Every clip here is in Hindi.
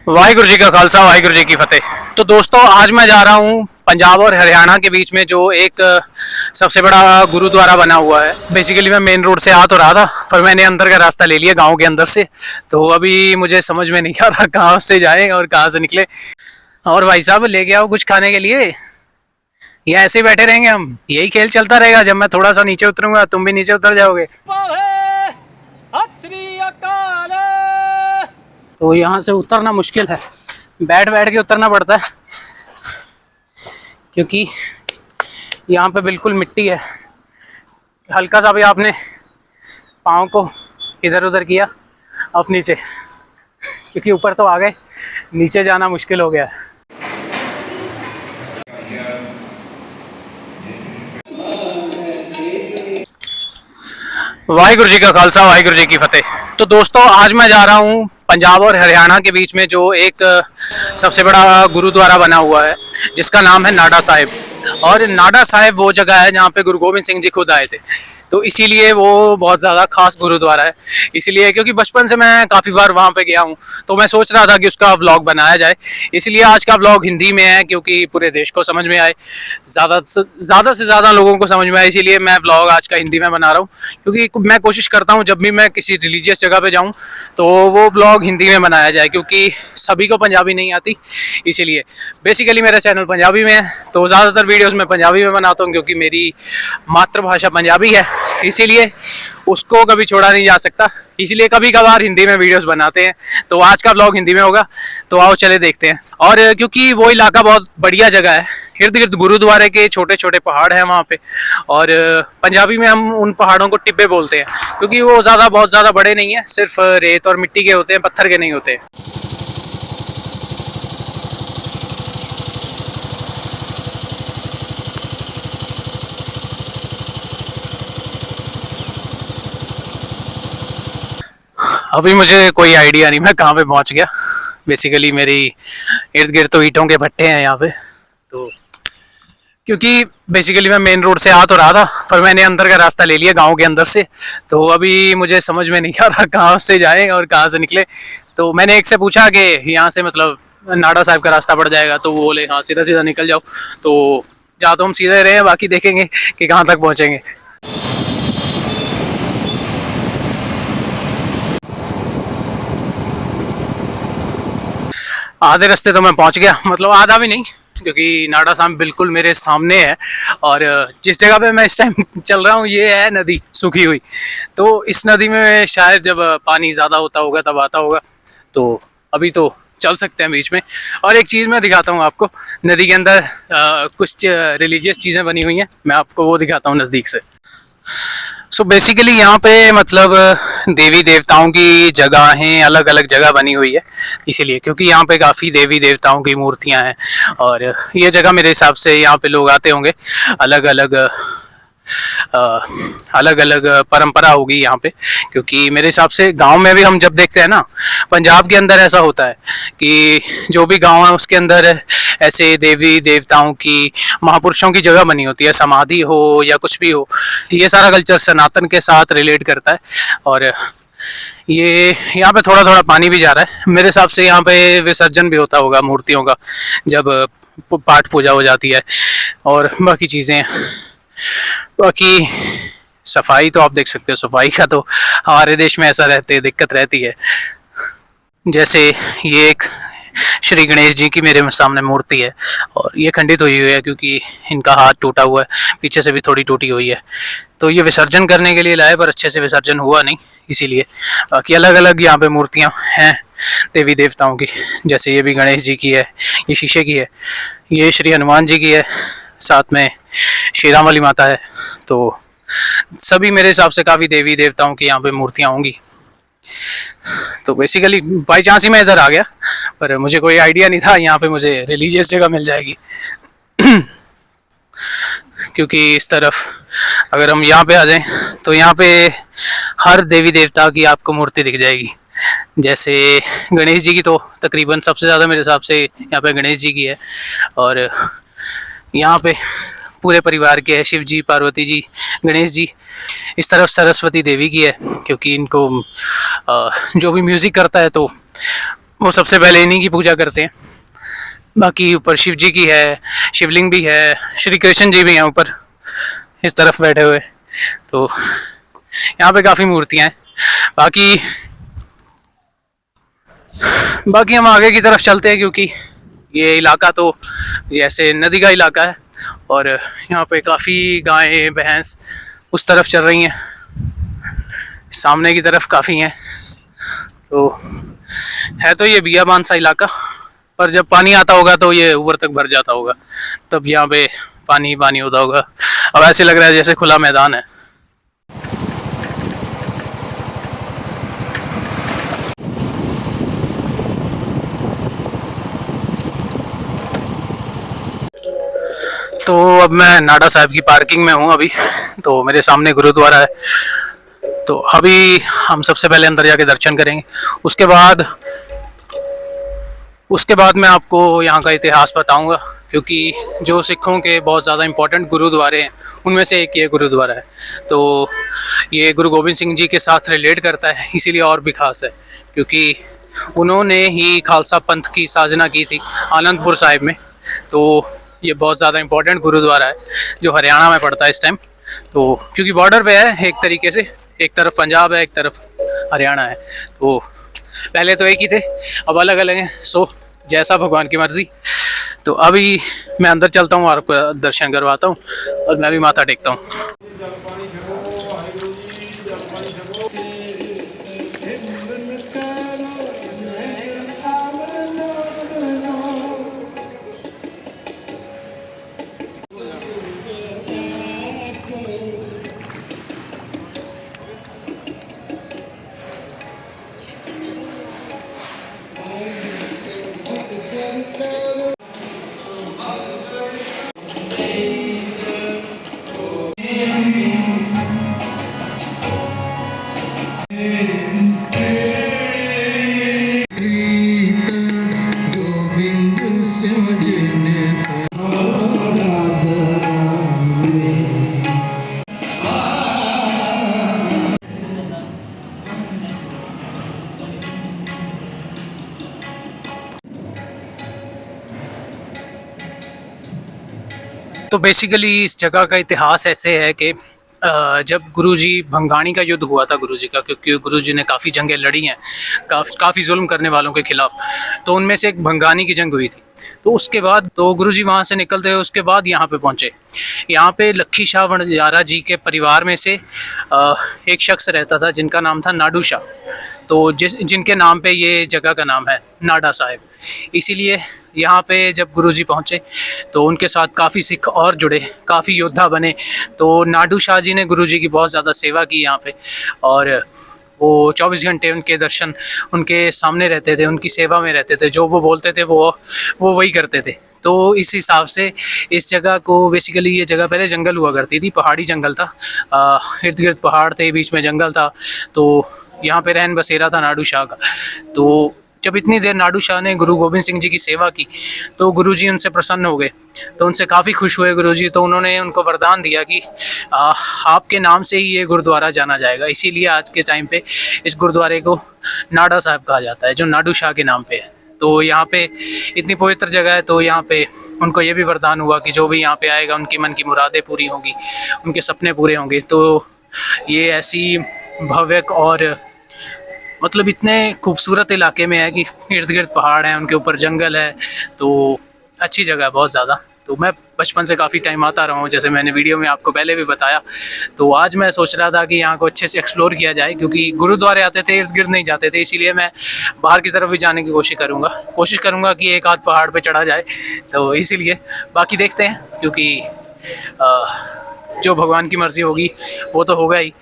वाहिगुरु जी का खालसा वाहिगुरु जी की फतेह। तो दोस्तों आज मैं जा रहा हूँ पंजाब और हरियाणा के बीच में जो एक सबसे बड़ा गुरुद्वारा बना हुआ है। बेसिकली मैं मेन रोड से आ तो रहा था पर मैंने अंदर का रास्ता ले लिया गांव के अंदर से। तो अभी मुझे समझ में नहीं आ रहा कहाँ से जाए और कहाँ से निकले। और भाई साहब लेके आओ कुछ खाने के लिए या ऐसे ही बैठे रहेंगे हम, यही खेल चलता रहेगा। जब मैं थोड़ा सा नीचे उतरूंगा तुम भी नीचे उतर जाओगे। तो यहाँ से उतरना मुश्किल है, बैठ बैठ के उतरना पड़ता है क्योंकि यहाँ पे बिल्कुल मिट्टी है। हल्का सा भी आपने पाँव को इधर उधर किया अब नीचे, क्योंकि ऊपर तो आ गए नीचे जाना मुश्किल हो गया है। वाहिगुरु जी का खालसा वाहिगुरु जी की फतेह। तो दोस्तों आज मैं जा रहा हूँ पंजाब और हरियाणा के बीच में जो एक सबसे बड़ा गुरुद्वारा बना हुआ है जिसका नाम है नाडा साहिब। और नाडा साहिब वो जगह है जहाँ पे गुरु गोबिंद सिंह जी खुद आए थे, तो इसीलिए वो बहुत ज़्यादा खास गुरुद्वारा है। इसीलिए क्योंकि बचपन से मैं काफ़ी बार वहाँ पे गया हूँ, तो मैं सोच रहा था कि उसका व्लॉग बनाया जाए। इसलिए आज का व्लॉग हिंदी में है क्योंकि पूरे देश को समझ में आए, ज़्यादा से ज़्यादा लोगों को समझ में आए। इसीलिए मैं व्लॉग आज का हिंदी में बना रहा हूँ क्योंकि मैं कोशिश करता हूँ जब भी मैं किसी रिलीजियस जगह पे जाऊँ तो वो व्लॉग हिंदी में बनाया जाए, क्योंकि सभी को पंजाबी नहीं आती। इसीलिए बेसिकली मेरा चैनल पंजाबी में है, तो ज़्यादातर वीडियोस मैं पंजाबी में बनाता हूँ क्योंकि मेरी मातृभाषा पंजाबी है। इसीलिए उसको कभी छोड़ा नहीं जा सकता, इसलिए कभी कभार हिंदी में वीडियोस बनाते हैं। तो आज का ब्लॉग हिंदी में होगा, तो आओ चले देखते हैं। और क्योंकि वो इलाका बहुत बढ़िया जगह है, इर्द गिर्द गुरुद्वारे के छोटे छोटे पहाड़ हैं वहाँ पे। और पंजाबी में हम उन पहाड़ों को टिब्बे बोलते हैं क्योंकि वो बहुत ज़्यादा बड़े नहीं है, सिर्फ रेत और मिट्टी के होते हैं, पत्थर के नहीं होते। अभी मुझे कोई आइडिया नहीं मैं कहाँ पे पहुँच गया। बेसिकली मेरी इर्द गिर्द तो ईंटों के भट्टे हैं यहाँ पे। तो क्योंकि बेसिकली मैं मेन रोड से आ तो रहा था पर मैंने अंदर का रास्ता ले लिया गांव के अंदर से। तो अभी मुझे समझ में नहीं आ रहा कहाँ से जाए और कहाँ से निकले। तो मैंने एक से पूछा कि यहाँ से मतलब नाडा साहिब का रास्ता पड़ जाएगा, तो वो बोले हाँ सीधा सीधा निकल जाओ। तो जा तो हम सीधे रहे हैं, बाकी देखेंगे कि कहाँ तक पहुँचेंगे। आधे रास्ते तो मैं पहुंच गया, मतलब आधा भी नहीं, क्योंकि नाडा साहिब बिल्कुल मेरे सामने है। और जिस जगह पे मैं इस टाइम चल रहा हूँ ये है नदी सूखी हुई। तो इस नदी में शायद जब पानी ज़्यादा होता होगा तब आता होगा। तो अभी तो चल सकते हैं बीच में। और एक चीज़ मैं दिखाता हूँ आपको, नदी के अंदर कुछ रिलीजियस चीज़ें बनी हुई हैं, मैं आपको वो दिखाता हूँ नज़दीक से। सो बेसिकली यहाँ पे मतलब देवी देवताओं की जगहें अलग अलग जगह बनी हुई है, इसीलिए क्योंकि यहाँ पे काफ़ी देवी देवताओं की मूर्तियाँ हैं। और ये जगह मेरे हिसाब से यहाँ पे लोग आते होंगे, अलग अलग अलग अलग परंपरा होगी यहाँ पे। क्योंकि मेरे हिसाब से गांव में भी हम जब देखते हैं ना, पंजाब के अंदर ऐसा होता है कि जो भी गांव है उसके अंदर ऐसे देवी देवताओं की महापुरुषों की जगह बनी होती है, समाधि हो या कुछ भी हो। ये सारा कल्चर सनातन के साथ रिलेट करता है। और ये यहाँ पे थोड़ा थोड़ा पानी भी जा रहा है, मेरे हिसाब से यहाँ पे विसर्जन भी होता होगा मूर्तियों का जब पाठ पूजा हो जाती है और बाकी चीज़ें। बाकी सफाई तो आप देख सकते हो, सफाई का तो हमारे देश में ऐसा रहते दिक्कत रहती है। जैसे ये एक श्री गणेश जी की मेरे सामने मूर्ति है और ये खंडित हुई हुई है क्योंकि इनका हाथ टूटा हुआ है, पीछे से भी थोड़ी टूटी हुई है। तो ये विसर्जन करने के लिए लाए पर अच्छे से विसर्जन हुआ नहीं, इसीलिए। बाकी अलग अलग यहाँ पे मूर्तियाँ हैं देवी देवताओं की, जैसे ये भी गणेश जी की है, ये शीशे की है, ये श्री हनुमान जी की है, साथ में श्री राम वाली माता है। तो सभी मेरे हिसाब से काफ़ी देवी देवताओं की यहाँ पे मूर्तियाँ होंगी। तो बेसिकली बाई चांस ही मैं इधर आ गया, पर मुझे कोई आइडिया नहीं था यहाँ पे मुझे रिलीजियस जगह मिल जाएगी। क्योंकि इस तरफ अगर हम यहाँ पे आ जाएं तो यहाँ पे हर देवी देवता की आपको मूर्ति दिख जाएगी। जैसे गणेश जी की तो तकरीबन सबसे ज़्यादा मेरे हिसाब से यहाँ पे गणेश जी की है। और यहाँ पे पूरे परिवार के हैं, शिव जी, पार्वती जी, गणेश जी। इस तरफ सरस्वती देवी की है क्योंकि इनको जो भी म्यूज़िक करता है तो वो सबसे पहले इन्हीं की पूजा करते हैं। बाकी ऊपर शिव जी की है, शिवलिंग भी है, श्री कृष्ण जी भी हैं ऊपर इस तरफ बैठे हुए। तो यहाँ पे काफ़ी मूर्तियाँ हैं। बाकी बाकी हम आगे की तरफ चलते हैं, क्योंकि ये इलाका तो जैसे नदी का इलाका है और यहाँ पे काफ़ी गायें भैंस उस तरफ चल रही हैं, सामने की तरफ काफ़ी हैं। तो है तो ये बियाबान सा इलाका, पर जब पानी आता होगा तो ये ऊपर तक भर जाता होगा, तब यहाँ पे पानी पानी होता होगा। अब ऐसे लग रहा है जैसे खुला मैदान है। तो अब मैं नाडा साहिब की पार्किंग में हूँ अभी। तो मेरे सामने गुरुद्वारा है, तो अभी हम सबसे पहले अंदर जाके दर्शन करेंगे। उसके बाद मैं आपको यहाँ का इतिहास बताऊँगा, क्योंकि जो सिखों के बहुत ज़्यादा इम्पोर्टेंट गुरुद्वारे हैं उनमें से एक ये गुरुद्वारा है। तो ये गुरु गोबिंद सिंह जी के साथ रिलेट करता है, इसीलिए और भी ख़ास है, क्योंकि उन्होंने ही खालसा पंथ की साजना की थी आनंदपुर साहिब में। तो ये बहुत ज़्यादा इम्पोर्टेंट गुरुद्वारा है जो हरियाणा में पड़ता है इस टाइम। तो क्योंकि बॉर्डर पे है एक तरीके से, एक तरफ पंजाब है एक तरफ हरियाणा है। तो पहले तो एक ही थे, अब अलग अलग हैं। सो जैसा भगवान की मर्जी। तो अभी मैं अंदर चलता हूँ और आपको दर्शन करवाता हूँ और मैं भी माथा टेकता हूँ। तो बेसिकली इस जगह का इतिहास ऐसे है कि जब गुरुजी भंगाणी का युद्ध हुआ था गुरुजी का, क्योंकि गुरुजी ने काफ़ी जंगें लड़ी हैं काफ़ी जुल्म करने वालों के खिलाफ। तो उनमें से एक भंगानी की जंग हुई थी। तो उसके बाद तो गुरुजी वहाँ से निकलते हुए उसके बाद यहाँ पे पहुँचे। यहाँ पे लक्खी शाह वणजारा जी के परिवार में से एक शख्स रहता था जिनका नाम था नाडू शाह। तो जिनके नाम पे ये जगह का नाम है नाडा साहिब। इसीलिए यहाँ पे जब गुरुजी पहुँचे तो उनके साथ काफ़ी सिख और जुड़े, काफ़ी योद्धा बने। तो नाडू शाह जी ने गुरुजी की बहुत ज़्यादा सेवा की यहाँ पे, और वो 24 घंटे उनके दर्शन उनके सामने रहते थे, उनकी सेवा में रहते थे। जो वो बोलते थे वो वही करते थे। तो इस हिसाब से इस जगह को बेसिकली, ये जगह पहले जंगल हुआ करती थी, पहाड़ी जंगल था, इर्द गिर्द पहाड़ थे, बीच में जंगल था। तो यहाँ पे रहन बसेरा था नाडू शाह का। तो जब इतनी देर नाडू शाह ने गुरु गोबिंद सिंह जी की सेवा की तो गुरुजी उनसे प्रसन्न हो गए, तो उनसे काफ़ी खुश हुए गुरुजी। तो उन्होंने उनको वरदान दिया कि आपके नाम से ही ये गुरुद्वारा जाना जाएगा। इसीलिए आज के टाइम पे इस गुरुद्वारे को नाडा साहिब कहा जाता है, जो नाडू शाह के नाम पे है। तो यहाँ पे इतनी पवित्र जगह है, तो यहाँ पे उनको ये भी वरदान हुआ कि जो भी यहाँ पे आएगा उनकी मन की मुरादें पूरी होंगी, उनके सपने पूरे होंगे। तो ये ऐसी भव्य और मतलब इतने खूबसूरत इलाके में है कि इर्द गिर्द पहाड़ हैं, उनके ऊपर जंगल है। तो अच्छी जगह है बहुत ज़्यादा। तो मैं बचपन से काफ़ी टाइम आता रहा हूँ, जैसे मैंने वीडियो में आपको पहले भी बताया। तो आज मैं सोच रहा था कि यहाँ को अच्छे से एक्सप्लोर किया जाए, क्योंकि गुरुद्वारे आते थे इर्द गिर्द नहीं जाते थे। इसीलिए मैं बाहर की तरफ भी जाने की कोशिश करूँगा कि एक आध पहाड़ पर चढ़ा जाए। तो इसीलिए बाकी देखते हैं, क्योंकि जो भगवान की मर्ज़ी होगी वो तो होगा ही।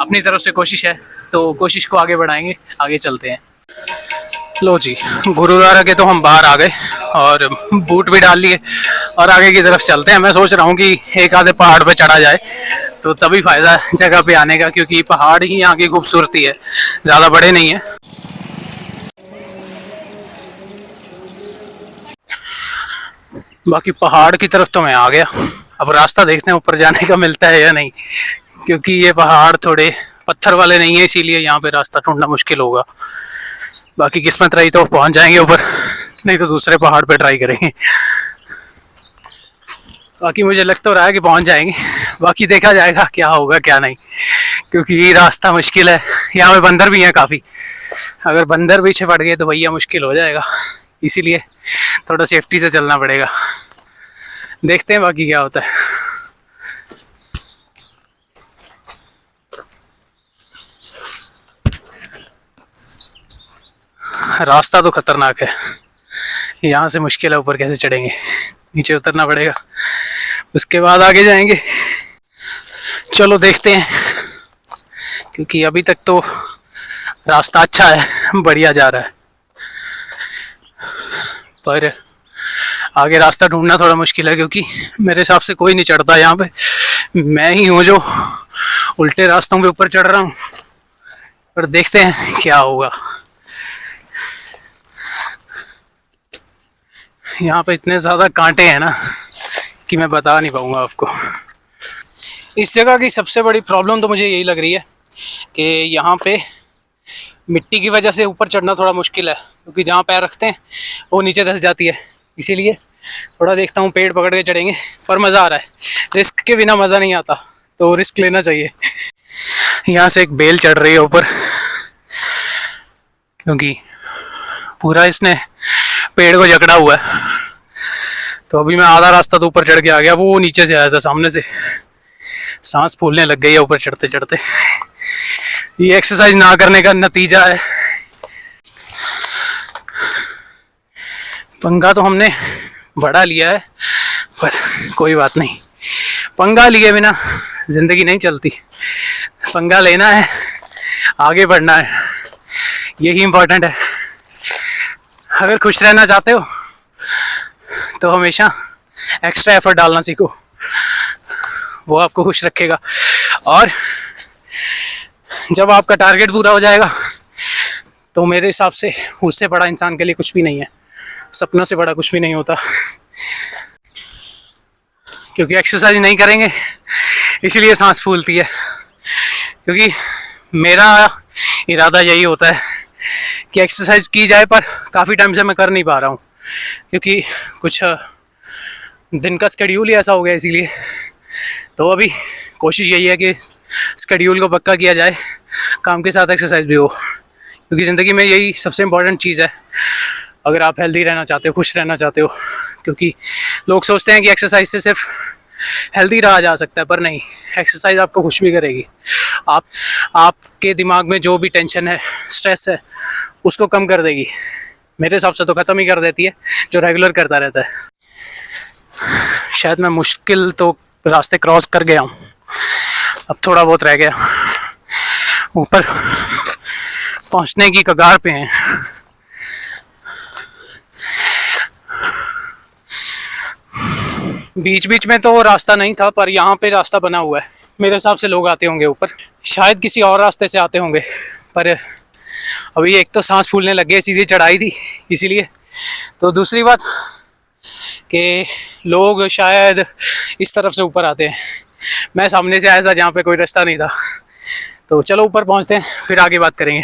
अपनी तरफ से कोशिश है, तो कोशिश को आगे बढ़ाएंगे, आगे चलते हैं। लो जी, गुरुद्वारा के तो हम बाहर आ गए और बूट भी डाल लिए और आगे की तरफ चलते हैं। मैं सोच रहा हूँ कि एक आधे पहाड़ पे चढ़ा जाए, तो तभी फ़ायदा है जगह पे आने का, क्योंकि पहाड़ ही यहाँ की खूबसूरती है, ज़्यादा बड़े नहीं है। बाकी पहाड़ की तरफ तो मैं आ गया, अब रास्ता देखते हैं ऊपर जाने का मिलता है या नहीं, क्योंकि ये पहाड़ थोड़े पत्थर वाले नहीं है, इसीलिए यहाँ पे रास्ता ढूंढना मुश्किल होगा। बाकी किस्मत रही तो पहुंच जाएंगे ऊपर, नहीं तो दूसरे पहाड़ पे ट्राई करेंगे। बाकी मुझे लग तो रहा है कि पहुंच जाएंगे, बाकी देखा जाएगा क्या होगा क्या नहीं, क्योंकि रास्ता मुश्किल है। यहाँ पे बंदर भी हैं काफ़ी, अगर बंदर पीछे पड़ गए तो भैया मुश्किल हो जाएगा, इसीलिए थोड़ा सेफ्टी से चलना पड़ेगा। देखते हैं बाकी क्या होता है। रास्ता तो खतरनाक है, यहाँ से मुश्किल है, ऊपर कैसे चढ़ेंगे, नीचे उतरना पड़ेगा, उसके बाद आगे जाएंगे। चलो देखते हैं, क्योंकि अभी तक तो रास्ता अच्छा है, बढ़िया जा रहा है, पर आगे रास्ता ढूंढना थोड़ा मुश्किल है, क्योंकि मेरे हिसाब से कोई नहीं चढ़ता यहाँ पे, मैं ही हूँ जो उल्टे रास्तों पे ऊपर चढ़ रहा हूँ। पर देखते हैं क्या होगा। यहाँ पे इतने ज़्यादा कांटे हैं ना कि मैं बता नहीं पाऊँगा आपको। इस जगह की सबसे बड़ी प्रॉब्लम तो मुझे यही लग रही है कि यहाँ पे मिट्टी की वजह से ऊपर चढ़ना थोड़ा मुश्किल है, क्योंकि जहाँ पैर रखते हैं वो नीचे धंस जाती है। इसीलिए थोड़ा देखता हूँ, पेड़ पकड़ के चढ़ेंगे, पर मज़ा आ रहा है, रिस्क के बिना मज़ा नहीं आता, तो रिस्क लेना चाहिए। यहाँ से एक बेल चढ़ रही है ऊपर, क्योंकि पूरा इसने पेड़ को जकड़ा हुआ है। तो अभी मैं आधा रास्ता तो ऊपर चढ़ के आ गया, वो नीचे से आया था सामने से, सांस फूलने लग गई है ऊपर चढ़ते चढ़ते। ये एक्सरसाइज ना करने का नतीजा है। पंगा तो हमने बड़ा लिया है, पर कोई बात नहीं, पंगा लिए बिना जिंदगी नहीं चलती, पंगा लेना है, आगे बढ़ना है, यही इम्पोर्टेंट है। अगर खुश रहना चाहते हो तो हमेशा एक्स्ट्रा एफर्ट डालना सीखो, वो आपको खुश रखेगा। और जब आपका टारगेट पूरा हो जाएगा तो मेरे हिसाब से उससे बड़ा इंसान के लिए कुछ भी नहीं है, सपनों से बड़ा कुछ भी नहीं होता। क्योंकि एक्सरसाइज नहीं करेंगे इसीलिए सांस फूलती है, क्योंकि मेरा इरादा यही होता है कि एक्सरसाइज की जाए, पर काफ़ी टाइम से मैं कर नहीं पा रहा हूँ, क्योंकि कुछ दिन का स्केड्यूल ही ऐसा हो गया, इसीलिए। तो अभी कोशिश यही है कि स्केड्यूल को पक्का किया जाए, काम के साथ एक्सरसाइज भी हो, क्योंकि ज़िंदगी में यही सबसे इम्पोर्टेंट चीज़ है अगर आप हेल्दी रहना चाहते हो, खुश रहना चाहते हो। क्योंकि लोग सोचते हैं कि एक्सरसाइज से सिर्फ हेल्दी रहा जा सकता है, पर नहीं, एक्सरसाइज आपको खुश भी करेगी। आपके दिमाग में जो भी टेंशन है, स्ट्रेस है, उसको कम कर देगी। मेरे हिसाब से तो ख़त्म ही कर देती है, जो रेगुलर करता रहता है। शायद मैं मुश्किल तो रास्ते क्रॉस कर गया हूँ, अब थोड़ा बहुत रह गया, ऊपर पहुँचने की कगार पे हैं। बीच बीच में तो रास्ता नहीं था, पर यहाँ पे रास्ता बना हुआ है, मेरे हिसाब से लोग आते होंगे ऊपर, शायद किसी और रास्ते से आते होंगे, पर अभी एक तो सांस फूलने लग गए, सीधी चढ़ाई थी इसीलिए। तो दूसरी बात कि लोग शायद इस तरफ से ऊपर आते हैं, मैं सामने से आया था जहाँ पे कोई रास्ता नहीं था। तो चलो ऊपर पहुँचते हैं, फिर आगे बात करेंगे।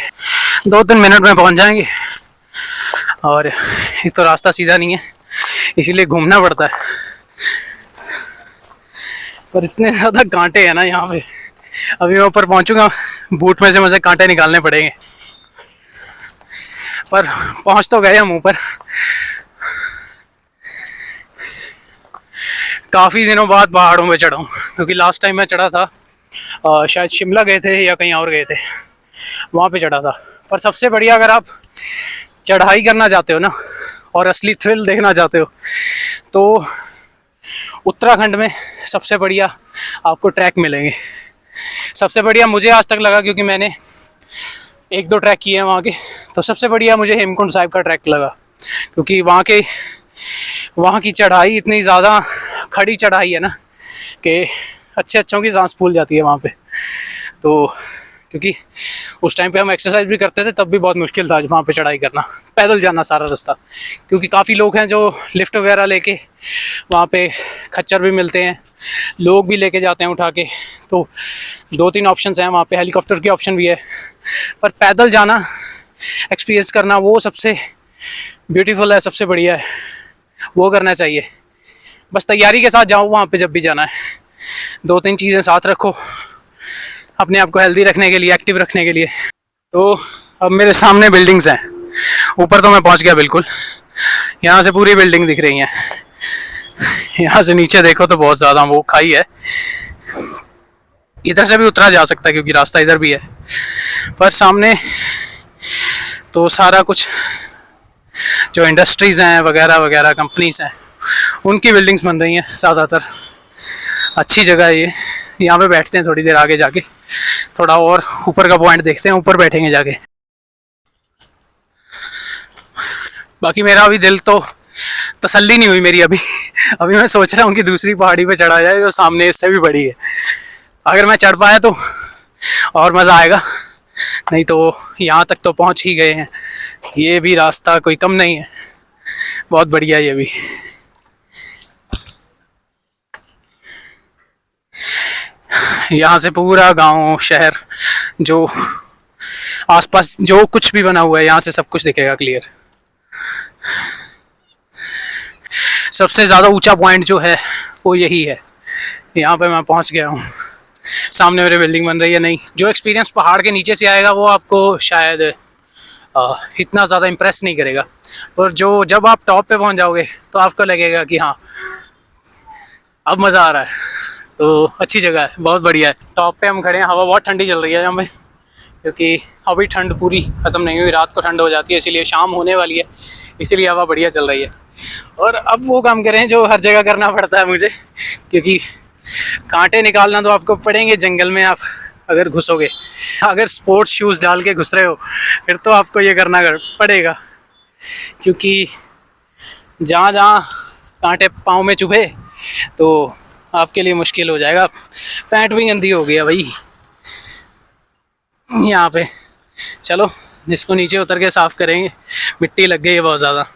2-3 मिनट में पहुँच जाएंगे, और एक तो रास्ता सीधा नहीं है, इसीलिए घूमना पड़ता है, पर इतने ज़्यादा कांटे हैं ना यहाँ पे। अभी मैं ऊपर पहुँचूँगा, बूट में से मुझे कांटे निकालने पड़ेंगे, पर पहुँच तो गए हम ऊपर। काफ़ी दिनों बाद पहाड़ों में चढ़ा हूँ, क्योंकि लास्ट टाइम मैं चढ़ा था शायद शिमला गए थे या कहीं और गए थे, वहाँ पे चढ़ा था। पर सबसे बढ़िया, अगर आप चढ़ाई करना चाहते हो ना और असली थ्रिल देखना चाहते हो, तो उत्तराखंड में सबसे बढ़िया आपको ट्रैक मिलेंगे। सबसे बढ़िया मुझे आज तक लगा, क्योंकि मैंने 1-2 ट्रैक किए हैं वहाँ के, तो सबसे बढ़िया मुझे हेमकुंड साहिब का ट्रैक लगा, क्योंकि वहाँ की चढ़ाई इतनी ज़्यादा खड़ी चढ़ाई है ना कि अच्छों की सांस फूल जाती है वहाँ पे। तो क्योंकि उस टाइम पे हम एक्सरसाइज भी करते थे, तब भी बहुत मुश्किल था वहाँ पे चढ़ाई करना, पैदल जाना सारा रास्ता, क्योंकि काफ़ी लोग हैं जो लिफ्ट वगैरह लेके, वहाँ पे खच्चर भी मिलते हैं, लोग भी लेके जाते हैं उठा के। तो 2-3 ऑप्शंस हैं वहाँ पे, हेलीकॉप्टर की ऑप्शन भी है, पर पैदल जाना एक्सपीरियंस करना वो सबसे ब्यूटीफुल है, सबसे बढ़िया है, वो करना चाहिए। बस तैयारी के साथ जाओ वहाँ पे जब भी जाना है, 2-3 चीज़ें साथ रखो अपने आप को हेल्दी रखने के लिए, एक्टिव रखने के लिए। तो अब मेरे सामने बिल्डिंग्स हैं, ऊपर तो मैं पहुँच गया बिल्कुल, यहाँ से पूरी बिल्डिंग दिख रही हैं। यहाँ से नीचे देखो तो बहुत ज़्यादा वो खाई है, इधर से भी उतरा जा सकता है क्योंकि रास्ता इधर भी है, पर सामने तो सारा कुछ जो इंडस्ट्रीज़ हैं वगैरह वगैरह, कंपनीज हैं, उनकी बिल्डिंग्स बन रही हैं ज़्यादातर। अच्छी जगह है ये, यहाँ पे बैठते हैं थोड़ी देर आगे जाके, थोड़ा और ऊपर का पॉइंट देखते हैं, ऊपर बैठेंगे जाके। बाकी मेरा अभी दिल तो तसल्ली नहीं हुई मेरी अभी अभी मैं सोच रहा हूँ कि दूसरी पहाड़ी पे चढ़ा जाए जो सामने इससे भी बड़ी है। अगर मैं चढ़ पाया तो और मज़ा आएगा, नहीं तो यहाँ तक तो पहुँच ही गए हैं। ये भी रास्ता कोई कम नहीं है, बहुत बढ़िया ये भी। यहाँ से पूरा गांव, शहर, जो आसपास जो कुछ भी बना हुआ है, यहाँ से सब कुछ दिखेगा क्लियर। सबसे ज़्यादा ऊंचा पॉइंट जो है वो यही है, यहाँ पे मैं पहुँच गया हूँ। सामने मेरे बिल्डिंग बन रही है। नहीं, जो एक्सपीरियंस पहाड़ के नीचे से आएगा वो आपको शायद इतना ज़्यादा इम्प्रेस नहीं करेगा, पर जो जब आप टॉप पे पहुँच जाओगे तो आपको लगेगा कि हाँ अब मज़ा आ रहा है। तो अच्छी जगह है, बहुत बढ़िया है। टॉप पे हम खड़े हैं, हवा बहुत ठंडी चल रही है यहाँ पे, क्योंकि अभी ठंड पूरी ख़त्म नहीं हुई, रात को ठंड हो जाती है, इसीलिए शाम होने वाली है, इसीलिए हवा बढ़िया चल रही है। और अब वो काम करें जो हर जगह करना पड़ता है मुझे, क्योंकि कांटे निकालना तो आपको पड़ेंगे जंगल में। आप अगर घुसोगे, अगर स्पोर्ट्स शूज़ डाल के घुस रहे हो, फिर तो आपको ये करना पड़ेगा, क्योंकि जहाँ जहाँ कांटे पाँव में चुभे तो आपके लिए मुश्किल हो जाएगा। पैंट भी गंदी हो गया भाई यहाँ पे। चलो इसको नीचे उतर के साफ़ करेंगे, मिट्टी लग गई है बहुत ज़्यादा।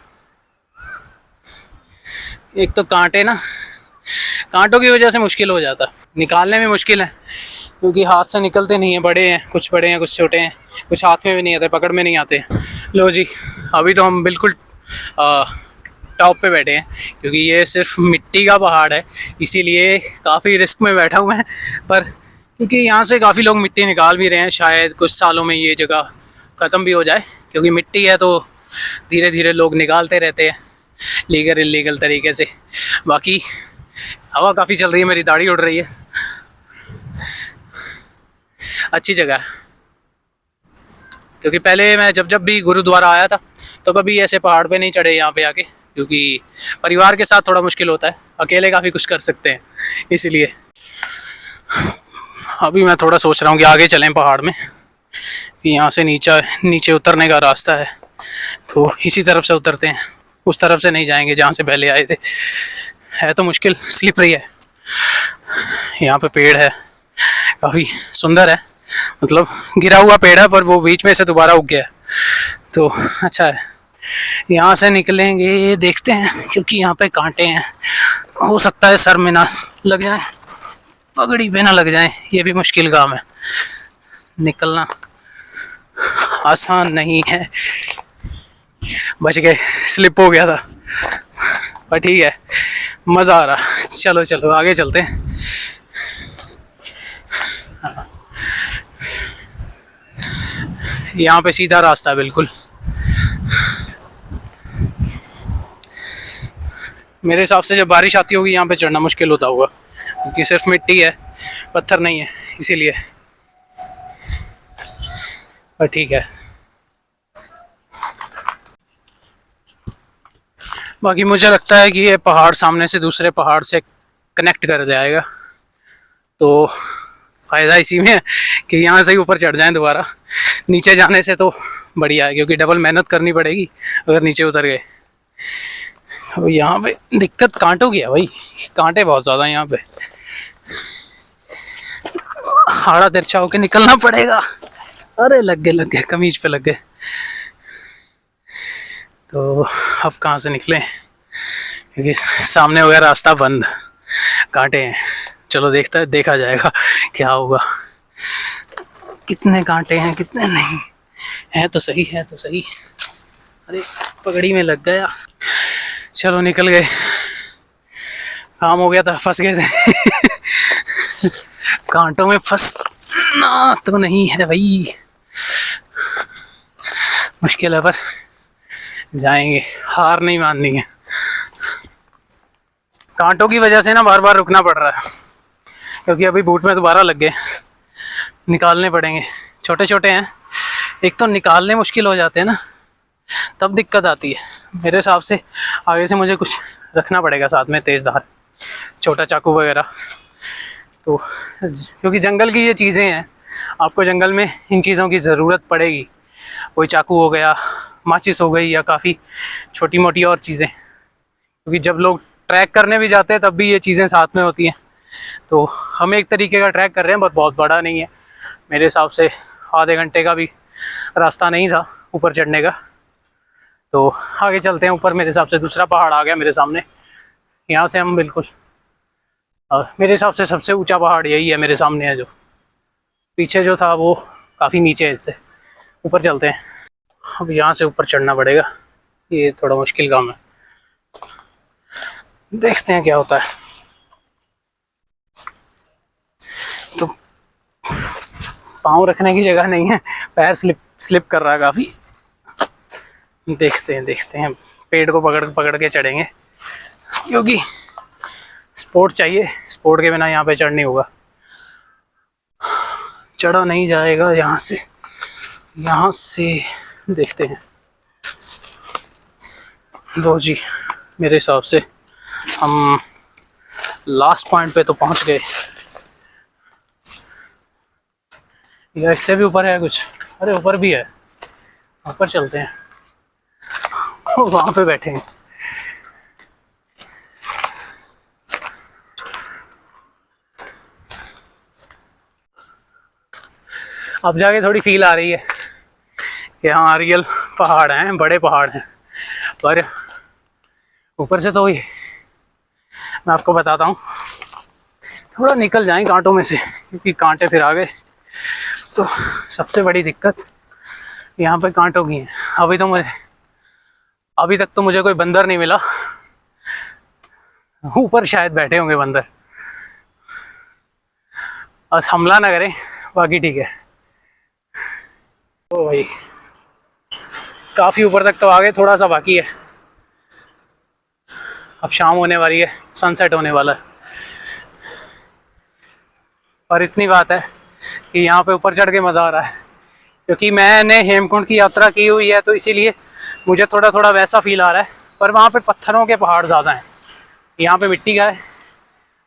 एक तो कांटे ना, कांटों की वजह से मुश्किल हो जाता, निकालने में मुश्किल है, क्योंकि हाथ से निकलते नहीं हैं। बड़े हैं, कुछ बड़े हैं, कुछ छोटे हैं, कुछ हाथ में भी नहीं आते, पकड़ में नहीं आते। लो जी, अभी तो हम बिल्कुल टॉप पे बैठे हैं, क्योंकि ये सिर्फ मिट्टी का पहाड़ है, इसीलिए काफ़ी रिस्क में बैठा हूँ मैं। पर क्योंकि यहाँ से काफ़ी लोग मिट्टी निकाल भी रहे हैं, शायद कुछ सालों में ये जगह ख़त्म भी हो जाए, क्योंकि मिट्टी है तो धीरे धीरे लोग निकालते रहते हैं लीगल इलीगल तरीके से। बाकी हवा काफ़ी चल रही है, मेरी दाढ़ी उड़ रही है। अच्छी जगह है, क्योंकि पहले मैं जब भी गुरुद्वारा आया था तो कभी ऐसे पहाड़ पे नहीं चढ़े यहाँ पे आके, क्योंकि परिवार के साथ थोड़ा मुश्किल होता है, अकेले काफ़ी कुछ कर सकते हैं, इसीलिए। अभी मैं थोड़ा सोच रहा हूँ कि आगे चलें पहाड़ में, कि यहाँ से नीचे उतरने का रास्ता है, तो इसी तरफ से उतरते हैं, उस तरफ से नहीं जाएंगे जहाँ से पहले आए थे। है तो मुश्किल, स्लिपरी है। यहाँ पे पेड़ है, काफ़ी सुंदर है, मतलब गिरा हुआ पेड़ है पर वो बीच में से दोबारा उग गया, तो अच्छा है। यहाँ से निकलेंगे, देखते हैं, क्योंकि यहाँ पे कांटे हैं, हो सकता है सर में ना लग जाए, पगड़ी पे ना लग जाए, ये भी मुश्किल काम है, निकलना आसान नहीं है। बच गए, स्लिप हो गया था, पर ठीक है, मज़ा आ रहा। चलो चलो आगे चलते हैं। यहाँ पे सीधा रास्ता है बिल्कुल। मेरे हिसाब से जब बारिश आती होगी यहाँ पे चढ़ना मुश्किल होता होगा, क्योंकि सिर्फ मिट्टी है, पत्थर नहीं है, इसीलिए। पर ठीक है। बाकी मुझे लगता है कि ये पहाड़ सामने से दूसरे पहाड़ से कनेक्ट कर जाएगा, तो फ़ायदा इसी में है कि यहाँ से ही ऊपर चढ़ जाएं दोबारा। नीचे जाने से तो बढ़िया है, क्योंकि डबल मेहनत करनी पड़ेगी अगर नीचे उतर गए। तो यहाँ पे दिक्कत कांटों की है भाई, कांटे बहुत ज़्यादा यहाँ पे, हाड़ा तिरछा होके निकलना पड़ेगा। अरे लग गए कमीज पे लग गए। तो अब कहाँ से निकलें, क्योंकि सामने हो गया रास्ता बंद, कांटे हैं। चलो देखा जाएगा क्या होगा, कितने कांटे हैं कितने नहीं। है तो सही, है तो सही। अरे पगड़ी में लग गया। चलो निकल गए, काम हो गया था, फंस गए थे। कांटों में फंसना तो नहीं है भाई, मुश्किल है पर जाएंगे, हार नहीं माननी है। कांटों की वजह से ना बार बार रुकना पड़ रहा है, क्योंकि अभी बूट में दोबारा लग गए, निकालने पड़ेंगे। छोटे छोटे हैं, एक तो निकालने मुश्किल हो जाते हैं ना, तब दिक्कत आती है। मेरे हिसाब से आगे से मुझे कुछ रखना पड़ेगा साथ में, तेज़ धार, छोटा चाकू वगैरह। तो क्योंकि जंगल की ये चीज़ें हैं, आपको जंगल में इन चीज़ों की ज़रूरत पड़ेगी। कोई चाकू हो गया, माचिस हो गई, या काफ़ी छोटी मोटी और चीज़ें, क्योंकि जब लोग ट्रैक करने भी जाते हैं तब भी ये चीज़ें साथ में होती हैं। तो हम एक तरीके का ट्रैक कर रहे हैं, बट बहुत बड़ा नहीं है। मेरे हिसाब से आधे घंटे का भी रास्ता नहीं था ऊपर चढ़ने का। तो आगे चलते हैं ऊपर। मेरे हिसाब से दूसरा पहाड़ आ गया मेरे सामने, यहाँ से हम बिल्कुल, और मेरे हिसाब से सबसे ऊंचा पहाड़ यही है मेरे सामने है। जो पीछे जो था वो काफ़ी नीचे है, इससे ऊपर चलते हैं। अब यहाँ से ऊपर चढ़ना पड़ेगा, ये थोड़ा मुश्किल काम है, देखते हैं क्या होता है। तो पाँव रखने की जगह नहीं है, पैर स्लिप कर रहा है काफ़ी। देखते हैं, पेड़ को पकड़ पकड़ के चढ़ेंगे, क्योंकि स्पोर्ट चाहिए, स्पोर्ट के बिना यहाँ पे चढ़ नहीं होगा, चढ़ा नहीं जाएगा यहाँ से। देखते हैं। लो जी, मेरे हिसाब से हम लास्ट पॉइंट पे तो पहुँच गए, या इससे भी ऊपर है कुछ? अरे ऊपर भी है, ऊपर चलते हैं, वहाँ पे बैठे हैं। अब जाके थोड़ी फील आ रही है कि हाँ रियल पहाड़ हैं, बड़े पहाड़ हैं। पर ऊपर से तो ये मैं आपको बताता हूँ, थोड़ा निकल जाएं कांटों में से, क्योंकि कांटे फिर आ गए तो सबसे बड़ी दिक्कत यहाँ पे कांटों की है। अभी तक तो मुझे कोई बंदर नहीं मिला, ऊपर शायद बैठे होंगे बंदर, बस हमला ना करें, बाकी ठीक है। ओ भाई, काफ़ी ऊपर तक तो आ गए, थोड़ा सा बाकी है। अब शाम होने वाली है, सनसेट होने वाला है। और इतनी बात है कि यहाँ पे ऊपर चढ़ के मज़ा आ रहा है, क्योंकि मैंने हेमकुंड की यात्रा की हुई है, तो इसीलिए मुझे थोड़ा थोड़ा वैसा फील आ रहा है। पर वहाँ पे पत्थरों के पहाड़ ज़्यादा हैं, यहाँ पे मिट्टी का है।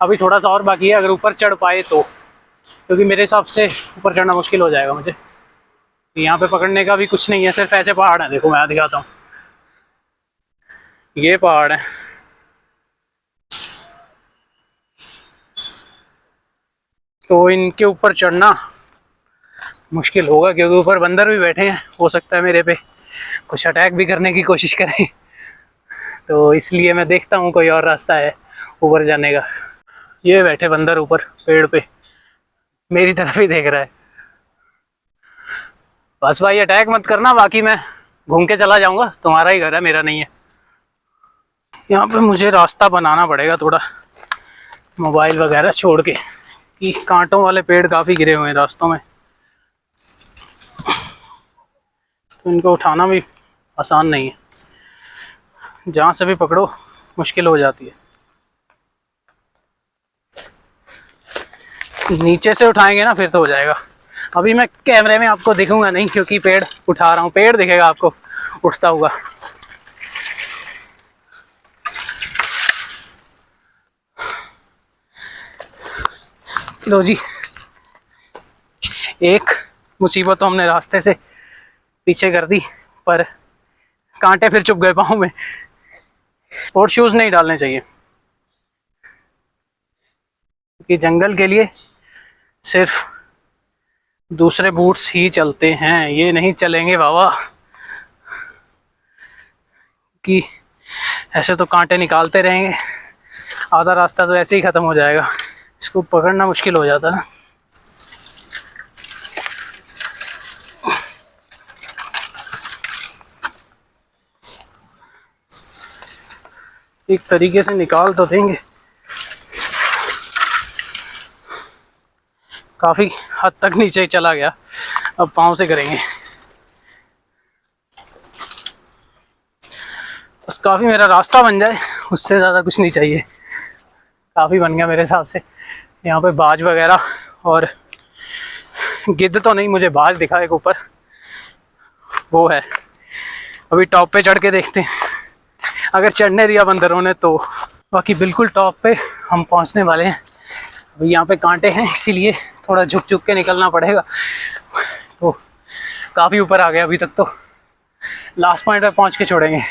अभी थोड़ा सा और बाकी है, अगर ऊपर चढ़ पाए तो, क्योंकि मेरे हिसाब से ऊपर चढ़ना मुश्किल हो जाएगा मुझे। यहाँ पे पकड़ने का भी कुछ नहीं है, सिर्फ ऐसे पहाड़ हैं। देखो मैं दिखाता हूँ, ये पहाड़ है, तो इनके ऊपर चढ़ना मुश्किल होगा, क्योंकि ऊपर बंदर भी बैठे हैं, हो सकता है मेरे पे कुछ अटैक भी करने की कोशिश करें। तो इसलिए मैं देखता हूँ कोई और रास्ता है ऊपर जाने का। ये बैठे बंदर ऊपर पेड़ पे, मेरी तरफ ही देख रहा है। बस भाई अटैक मत करना, बाकी मैं घूम के चला जाऊंगा, तुम्हारा ही घर है, मेरा नहीं है। यहाँ पे मुझे रास्ता बनाना पड़ेगा थोड़ा, मोबाइल वगैरह छोड़ के, कि कांटों वाले पेड़ काफ़ी गिरे हुए हैं रास्तों में, तो इनको उठाना भी आसान नहीं है, जहाँ से भी पकड़ो मुश्किल हो जाती है। नीचे से उठाएंगे ना फिर तो हो जाएगा। अभी मैं कैमरे में आपको दिखूंगा नहीं, क्योंकि पेड़ उठा रहा हूँ, पेड़ दिखेगा आपको उठता हुआ। लो जी, एक मुसीबत तो हमने रास्ते से पीछे कर दी, पर कांटे फिर चुभ गए पाँव में। स्पोर्ट शूज़ नहीं डालने चाहिए, क्योंकि जंगल के लिए सिर्फ दूसरे बूट्स ही चलते हैं, ये नहीं चलेंगे बाबा, कि ऐसे तो कांटे निकालते रहेंगे, आधा रास्ता तो ऐसे ही ख़त्म हो जाएगा। इसको पकड़ना मुश्किल हो जाता है ना। एक तरीके से निकाल तो देंगे। काफ़ी हद तक नीचे चला गया, अब पाँव से करेंगे। बस काफ़ी मेरा रास्ता बन जाए, उससे ज़्यादा कुछ नहीं चाहिए। काफ़ी बन गया मेरे हिसाब से। यहाँ पे बाज वगैरह और गिद्ध तो नहीं, मुझे बाज दिखा एक ऊपर, वो है। अभी टॉप पे चढ़ के देखते हैं, अगर चढ़ने दिया बंदरों ने तो। बाकी बिल्कुल टॉप पे हम पहुँचने वाले हैं। अभी यहाँ पे कांटे हैं, इसीलिए थोड़ा झुक झुक के निकलना पड़ेगा। तो काफ़ी ऊपर आ गया अभी तक, तो लास्ट पॉइंट पे पहुँच के छोड़ेंगे।